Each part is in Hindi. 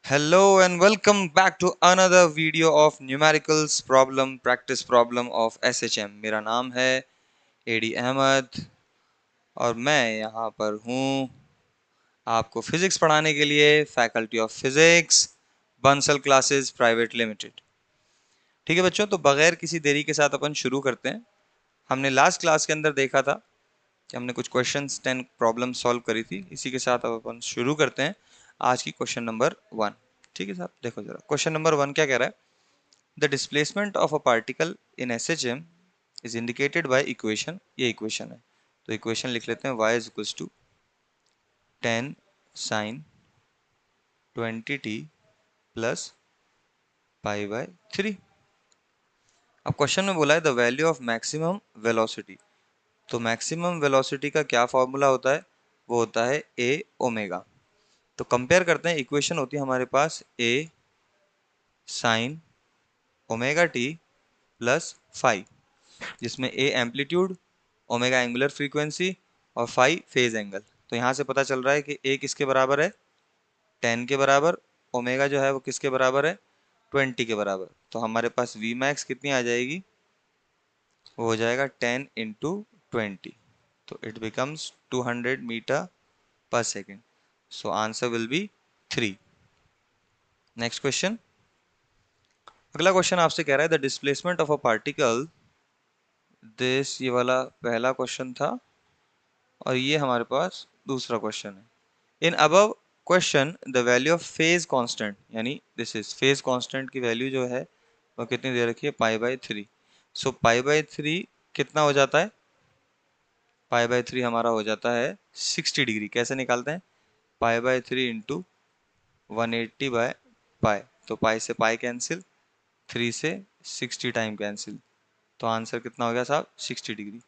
Hello and welcome back to another video of numericals problem practice problem of SHM। मेरा नाम है एडी अहमद और मैं यहाँ पर हूँ आपको फिजिक्स पढ़ाने के लिए, faculty of physics, Bansal classes private limited. ठीक है बच्चों, तो बगैर किसी देरी के साथ अपन शुरू करते हैं। हमने लास्ट क्लास के अंदर देखा था कि हमने कुछ क्वेश्चंस 10 प्रॉब्लम सॉल्व करी थी। इसी के साथ अब अपन शुरू करते हैं आज की क्वेश्चन नंबर 1। ठीक है साहब, देखो जरा क्वेश्चन नंबर 1 क्या कह रहा है। The displacement of a particle in SHM is indicated by equation. ये इक्वेशन है, तो इक्वेशन लिख लेते हैं। y is equals to 10 sine 20t plus pi by 3। अब क्वेश्चन में बोला है the value of maximum velocity. तो मैक्सिमम वेलोसिटी का क्या फॉर्मूला होता है? वो होता है a ओमेगा। तो कंपेयर करते हैं, इक्वेशन होती है हमारे पास a sine omega T plus phi, जिसमें a amplitude, omega angular frequency और फाई फेज एंगल। तो यहाँ से पता चल रहा है कि a किसके बराबर है? 10 के बराबर। ओमेगा जो है वो किसके बराबर है? 20 के बराबर। तो हमारे पास वी मैक्स कितनी आ जाएगी? वो हो जाएगा 10 इंटू 20, तो इट बिकम्स 200 मीटर पर second. So answer will be 3। Next question. अगला क्वेश्चन आपसे कह रहा है the displacement of a particle this, ये वाला पहला क्वेश्चन था और ये हमारे पास दूसरा क्वेश्चन है। In above question the value of phase constant, यानी दिस इज फेज कांस्टेंट की वैल्यू जो है वो कितनी दे रखी है? पाई बाय 3। सो पाई बाय 3 कितना हो जाता है? पाई बाय 3 हमारा हो जाता है 60 डिग्री। कैसे निकालते हैं? पाई बाय 3 इंटू 180 बाय पाई। तो पाई से पाई कैंसिल, 3 से 60 टाइम कैंसिल। तो आंसर कितना हो गया साहब? 60 degree.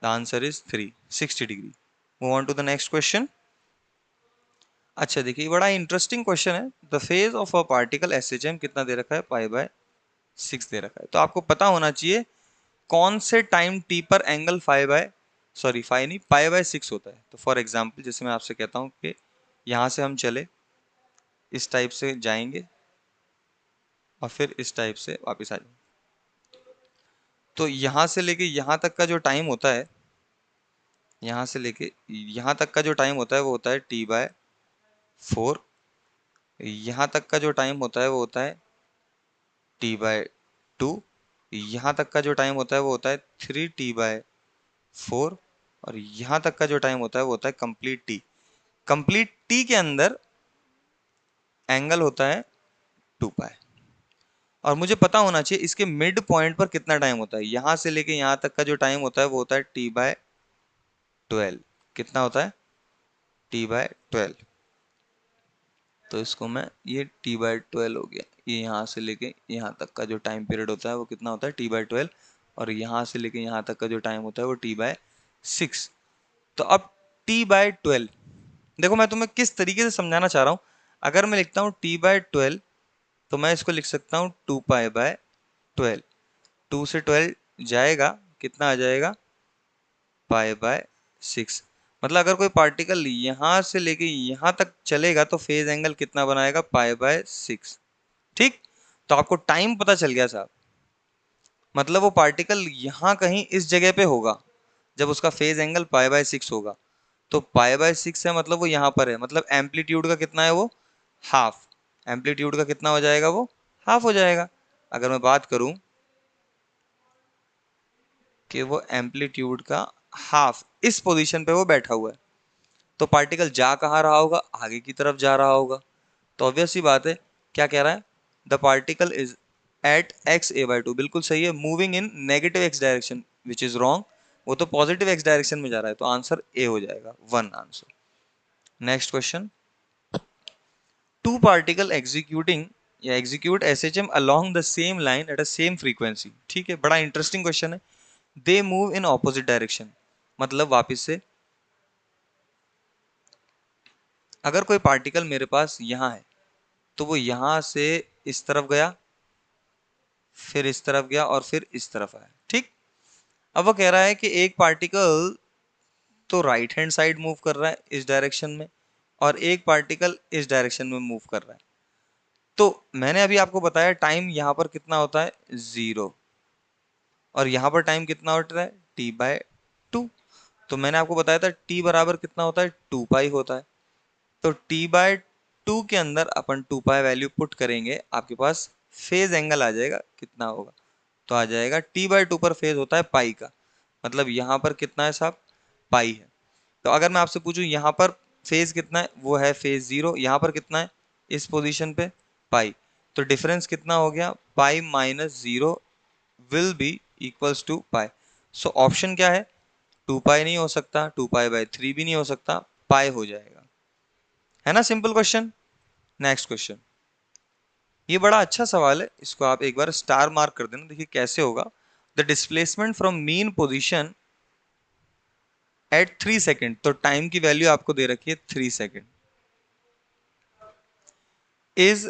The answer is 3, 60 degree. Move on to the next question. अच्छा देखिए, बड़ा इंटरेस्टिंग क्वेश्चन है। The phase of a particle SHM कितना दे रखा है? पाई बाय 6 दे रखा है। तो आपको पता होना चाहिए कौन से टाइम t पर एंगल फाई नहीं, पाई बाय 6 होता है। तो फॉर एग्जाम्पल जैसे मैं आपसे कहता हूँ कि यहाँ से हम चले, इस टाइप से जाएंगे और फिर इस टाइप से वापस आ जाएंगे। तो यहाँ से लेके यहाँ तक का जो टाइम होता है, यहाँ से लेके यहाँ तक का जो टाइम होता है वो होता है t/4। यहाँ तक का जो टाइम होता है वो होता है t/2। यहाँ तक का जो टाइम होता है वो होता है 3t/4। और यहाँ तक का जो टाइम होता है वो होता है कंप्लीट टी। कंप्लीट टी के अंदर एंगल होता है 2 पाई। और मुझे पता होना चाहिए इसके मिड पॉइंट पर कितना टाइम होता है। यहाँ से लेके यहाँ तक का जो टाइम होता है वो होता है t/12। कितना होता है? t/12। तो इसको मैं, ये t/12 हो गया। ये यहाँ से लेके यहाँ तक का जो टाइम पीरियड होता है वो कितना होता है? t/12। और यहाँ से लेके यहाँ तक का जो टाइम होता है वो t/6। तो अब t/12, देखो मैं तुम्हें किस तरीके से समझाना चाह रहा हूँ। अगर मैं लिखता हूँ t/12 तो मैं इसको लिख सकता हूँ 2π/12। 2 से 12 जाएगा, कितना आ जाएगा? π/6। मतलब अगर कोई पार्टिकल यहाँ से लेके यहाँ तक चलेगा तो फेज एंगल कितना बनाएगा? π/6। ठीक, तो आपको टाइम पता चल गया साहब। मतलब वो पार्टिकल यहाँ कहीं इस जगह पे होगा जब उसका फेज एंगल π/6 होगा। तो π/6 है, मतलब वो यहाँ पर है। मतलब एम्पलीट्यूड का कितना है वो? हाफ। एम्पलीट्यूड का कितना हो जाएगा? वो हाफ हो जाएगा। अगर मैं बात करूं कि वो एम्पलीट्यूड का हाफ इस पोजीशन पे वो बैठा हुआ है, तो पार्टिकल जा कहाँ रहा होगा? आगे की तरफ जा रहा होगा। तो ऑब्वियस सी बात है, क्या कह रहा है? The particle is at x a/2। बिल्कुल सही है। Moving in negative x direction, which is wrong. वो तो पॉजिटिव x डायरेक्शन में जा रहा है। तो आंसर ए हो जाएगा, 1 answer. Next question. Two particle executing या execute SHM along the same line at a same frequency। ठीक है, बड़ा इंटरेस्टिंग क्वेश्चन है। They move in opposite direction. मतलब वापस से, अगर कोई पार्टिकल मेरे पास यहाँ है तो वो यहाँ से इस तरफ गया, फिर इस तरफ गया और फिर इस तरफ आया। ठीक, अब वो कह रहा है कि एक पार्टिकल तो राइट हैंड साइड मूव कर रहा है इस डायरेक्शन में, और एक पार्टिकल इस डायरेक्शन में मूव कर रहा है। तो मैंने अभी आपको बताया टाइम यहाँ पर कितना होता है 0, और यहाँ पर टाइम कितना होता है t/2। तो मैंने आपको बताया था t बराबर कितना होता है 2 पाई होता है। तो t/2 के अंदर अपन 2 पाई वैल्यू पुट करेंगे, आपके पास फेज एंगल आ जाएगा, कितना होगा तो आ जाएगा t/2 पर फेज होता है पाई का, मतलब यहाँ पर कितना है साहब पाई है। तो अगर मैं आपसे पूछूं यहाँ पर फेज कितना है, वो है फेज 0, यहाँ पर कितना है इस पोजीशन पे पाई, तो डिफरेंस कितना हो गया पाई-0 will be equals to pi. So option क्या है 2 पाई नहीं हो सकता, 2 पाई/3 भी नहीं हो सकता, पाई हो जाएगा, है ना सिंपल क्वेश्चन। नेक्स्ट क्वेश्चन, ये बड़ा अच्छा सवाल है, इसको आप एक बार स्टार मार्क कर देना, देखिए कैसे होगा। The displacement from mean position at 3 second, तो टाइम की वैल्यू आपको दे रखी है 3 second, is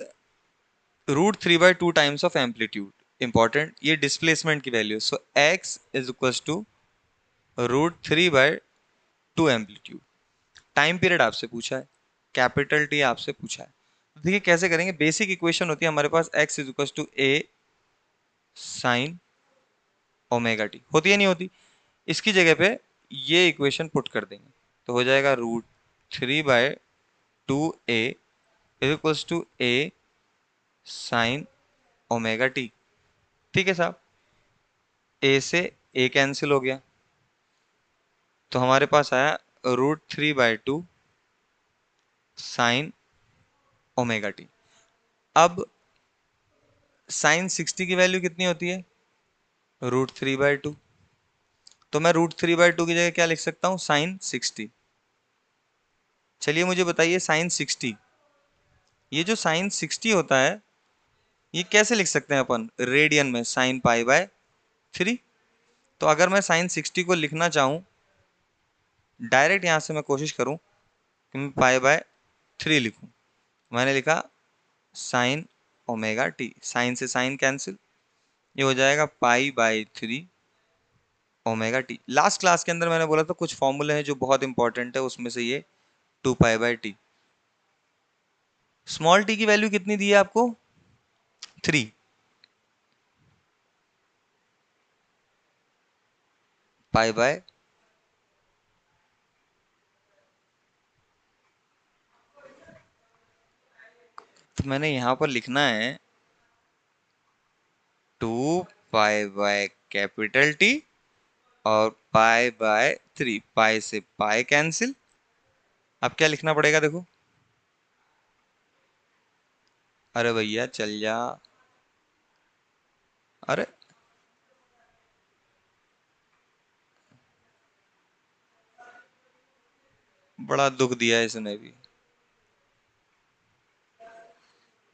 √3/2 times of amplitude. Important, ये डिस्प्लेसमेंट की value, so x is equal to √3/2 amplitude. Time period आपसे पूछा है, कैपिटल टी आपसे पूछा है, तो देखिए कैसे करेंगे। बेसिक इक्वेशन होती है हमारे पास x is equal to a sine omega t, होती है नहीं होती, इसकी जगह पे ये इक्वेशन पुट कर देंगे, तो हो जाएगा √3/2a is equals to a sine omega t. ठीक है साहब, a से a कैंसिल हो गया, तो हमारे पास आया √3/2 साइन ओमेगा टी। अब साइन 60 की वैल्यू कितनी होती है √3/2, तो मैं √3/2 की जगह क्या लिख सकता हूँ साइन 60। चलिए मुझे बताइए साइन 60, ये जो साइन 60 होता है ये कैसे लिख सकते हैं अपन रेडियन में, साइन पाई/3। तो अगर मैं साइन 60 को लिखना चाहूँ डायरेक्ट, यहाँ से मैं कोशिश करूँ कि मैं पाई/3 लिखूँ, मैंने लिखा साइन ओमेगा टी, साइन से साइन कैंसिल, ये हो जाएगा पाई/3 ओमेगा टी। लास्ट क्लास के अंदर मैंने बोला था कुछ फॉर्मूले हैं जो बहुत इंपॉर्टेंट है, उसमें से ये 2 पाई/टी। स्मॉल टी की वैल्यू कितनी दी है आपको 3, पाई/, तो मैंने यहां पर लिखना है 2 पाई/कैपिटल टी और पाई/3, पाई से पाई कैंसिल। अब क्या लिखना पड़ेगा देखो, अरे भैया चल जा, अरे बड़ा दुख दिया है इसने भी,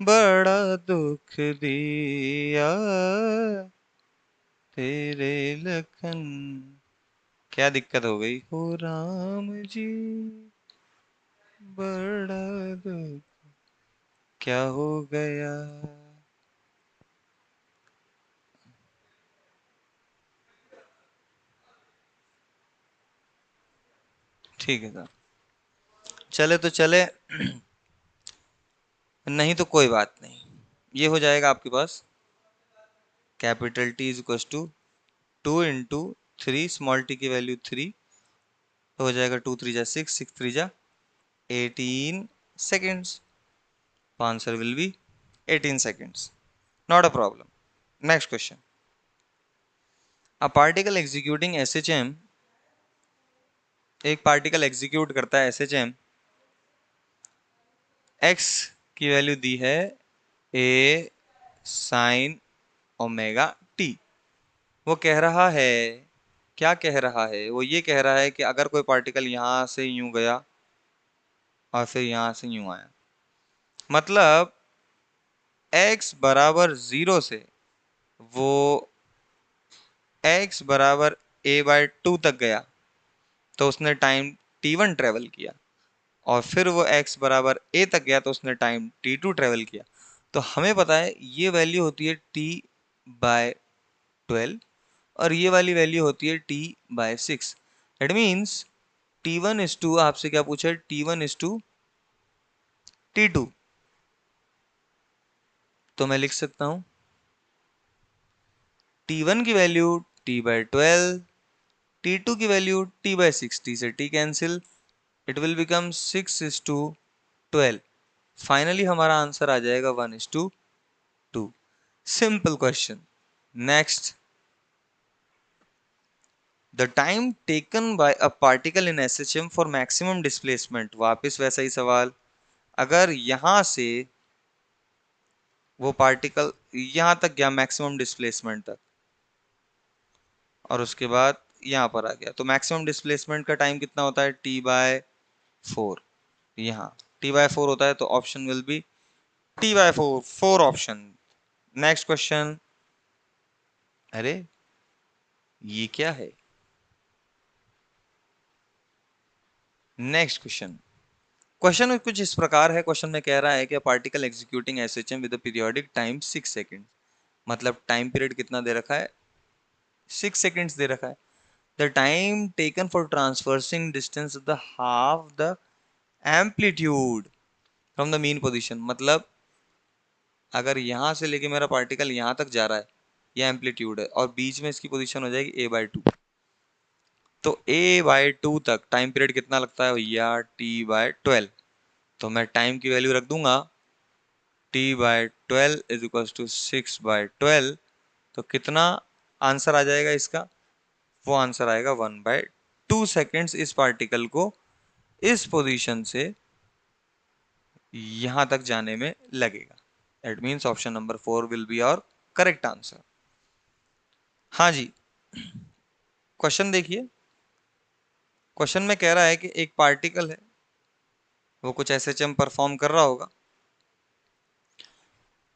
बड़ा दुख दिया तेरे लखन, क्या दिक्कत हो गई हो राम जी, बड़ा दुख क्या हो गया। ठीक है सर, चले तो चले, नहीं तो कोई बात नहीं, ये हो जाएगा आपके पास capital T is equal to 2 × 3, small T की वैल्यू 3, तो हो जाएगा 2 3 जा 6, 6 3 जा 18 seconds, answer will be 18 seconds, not a problem. Next question, a particle executing SHM, एक पार्टिकल एग्जीक्यूट करता है SHM, x की वैल्यू दी है a साइन ओमेगा टी। वो कह रहा है, क्या कह रहा है, वो ये कह रहा है कि अगर कोई पार्टिकल यहाँ से यूं गया और फिर यहाँ से यूं आया, मतलब x बराबर 0 से वो x बराबर a/2 तक गया, तो उसने टाइम t1 ट्रेवल किया, और फिर वो x बराबर a तक गया तो उसने टाइम t2 ट्रेवल किया। तो हमें पता है ये वैल्यू होती है t/12 और ये वाली वैल्यू होती है t/6। इट मीन्स t1 आपसे क्या पूछा है, t1 टी टू, तो मैं लिख सकता हूं T1 की वैल्यू T/12, T2 की वैल्यू T/60 से T cancel, it will become 6:12। Finally हमारा आंसर आ जाएगा 1:2। Simple question. Next, the time taken by a particle in SHM for maximum displacement. वापस वैसा ही सवाल, अगर यहां से वो पार्टिकल यहां तक गया मैक्सिमम डिस्प्लेसमेंट तक और उसके बाद यहां पर आ गया, तो मैक्सिमम डिस्प्लेसमेंट का टाइम कितना होता है? T/4। यहाँ T/4 होता है, तो option will be T/4, 4 option. Next question. अरे ये क्या है? Next question. क्वेश्चन कुछ इस प्रकार है। क्वेश्चन में कह रहा है कि particle executing SHM with periodic time 6 second. मतलब टाइम पीरियड कितना दे रखा है? 6 सेकेंड्स दे रखा है। The time taken for transversing distance the half the amplitude from the mean position. मतलब अगर यहां से लेके मेरा पार्टिकल यहां तक जा रहा है, यह एम्पलीट्यूड है, और बीच में इसकी पोजीशन हो जाएगी A/2। तो A/2 तक टाइम पीरियड कितना लगता है भैया? T/12। तो मैं टाइम की वैल्यू रख दूंगा T/12 इज इक्वल टू 6/12। तो कितना आंसर आ जाएगा इसका? वो आंसर आएगा 1/2 सेकेंड्स इस पार्टिकल को इस पोजीशन से यहां तक जाने में लगेगा। That means option number 4 will be our correct answer. हाँ जी, क्वेश्चन देखिए। क्वेश्चन में कह रहा है कि एक पार्टिकल है, वो कुछ SHM परफॉर्म कर रहा होगा,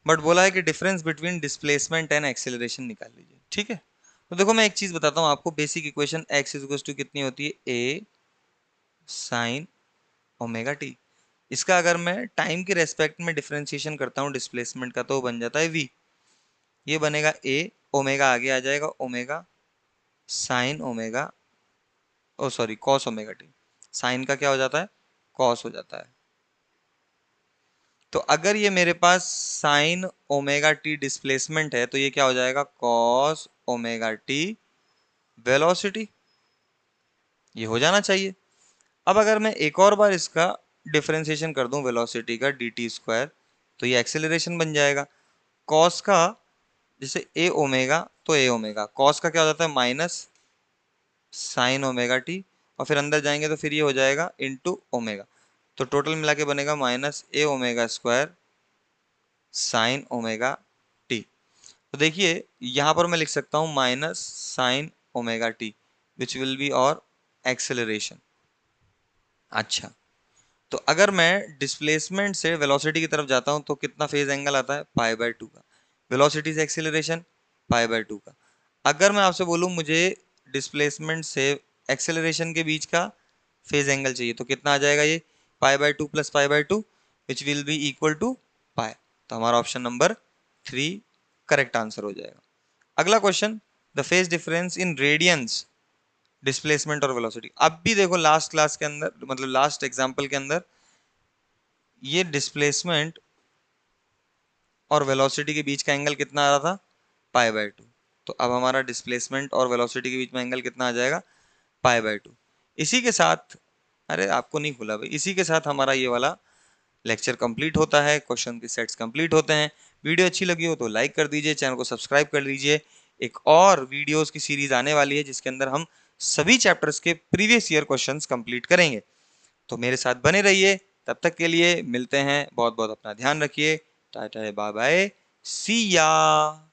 बट बोला है कि difference between displacement and acceleration निकाल लीजिए। ठीक है, तो देखो मैं एक चीज बताता हूँ आपको। Basic equation x is to कितनी होती है? A sine omega t. इसका अगर मैं टाइम के रेस्पेक्ट में डिफरेंशिएशन करता हूँ डिस्प्लेसमेंट का, तो बन जाता है v। ये बनेगा A, ओमेगा आगे आ जाएगा, omega sine omega, O sorry cos omega T. Sine का क्या हो जाता है? कॉस हो जाता है। तो अगर ये मेरे पास साइन ओमेगा टी डिस्प्लेसमेंट है, तो ये क्या हो जाएगा? Cos omega T velocity. ये हो जाना चाहिए। अब अगर मैं एक और बार इसका डिफरेंशिएशन कर दूं वेलोसिटी का dt², तो ये एक्सेलरेशन बन जाएगा। कॉस का जैसे ए ओमेगा, तो ए ओमेगा, कॉस का क्या हो जाता है? माइनस साइन ओमेगा टी, और फिर अंदर जाएंगे तो फिर ये हो जाएगा इनटू ओमेगा। तो टोटल मिला के बनेगा -A⍵² साइन ओमेगा टी। तो देखिए यहां पर मैं लिख सकता हूं minus sign omega T, which will B और एक्सेलरेशन। अच्छा, तो अगर मैं डिस्प्लेसमेंट से वेलोसिटी की तरफ जाता हूं, तो कितना फेज एंगल आता है? π/2 का। वेलोसिटी से एक्सेलरेशन π/2 का। अगर मैं आपसे बोलूं मुझे डिस्प्लेसमेंट से एक्सेलरेशन के बीच का फेज एंगल चाहिए, तो कितना आ जाएगा? ये π/2 plus π/2 which will be equal to pi. तो हमारा ऑप्शन नंबर 3 करेक्ट आंसर हो जाएगा। अगला question, the phase difference in radiance displacement और वेलोसिटी। अब भी देखो लास्ट क्लास के अंदर, मतलब लास्ट एग्जांपल के अंदर, ये डिस्प्लेसमेंट और वेलोसिटी के बीच का एंगल कितना आ रहा था? π/2। तो अब हमारा डिस्प्लेसमेंट और वेलोसिटी के बीच में एंगल कितना आ जाएगा? π/2। इसी के साथ, अरे आपको नहीं खुला भाई, इसी के साथ हमारा ये वाला लेक्चर कंप्लीट होता है, क्वेश्चन के सेट्स कंप्लीट होते हैं। वीडियो अच्छी लगी हो तो लाइक कर दीजिए, चैनल को सब्सक्राइब कर लीजिए। एक और वीडियोस की सीरीज आने वाली है जिसके अंदर हम सभी चैप्टर्स के प्रीवियस ईयर क्वेश्चंस कंप्लीट करेंगे। तो मेरे साथ बने रहिए। तब तक के लिए मिलते हैं। बहुत बहुत अपना ध्यान रखिए। टाटा बाय बाय, सी या।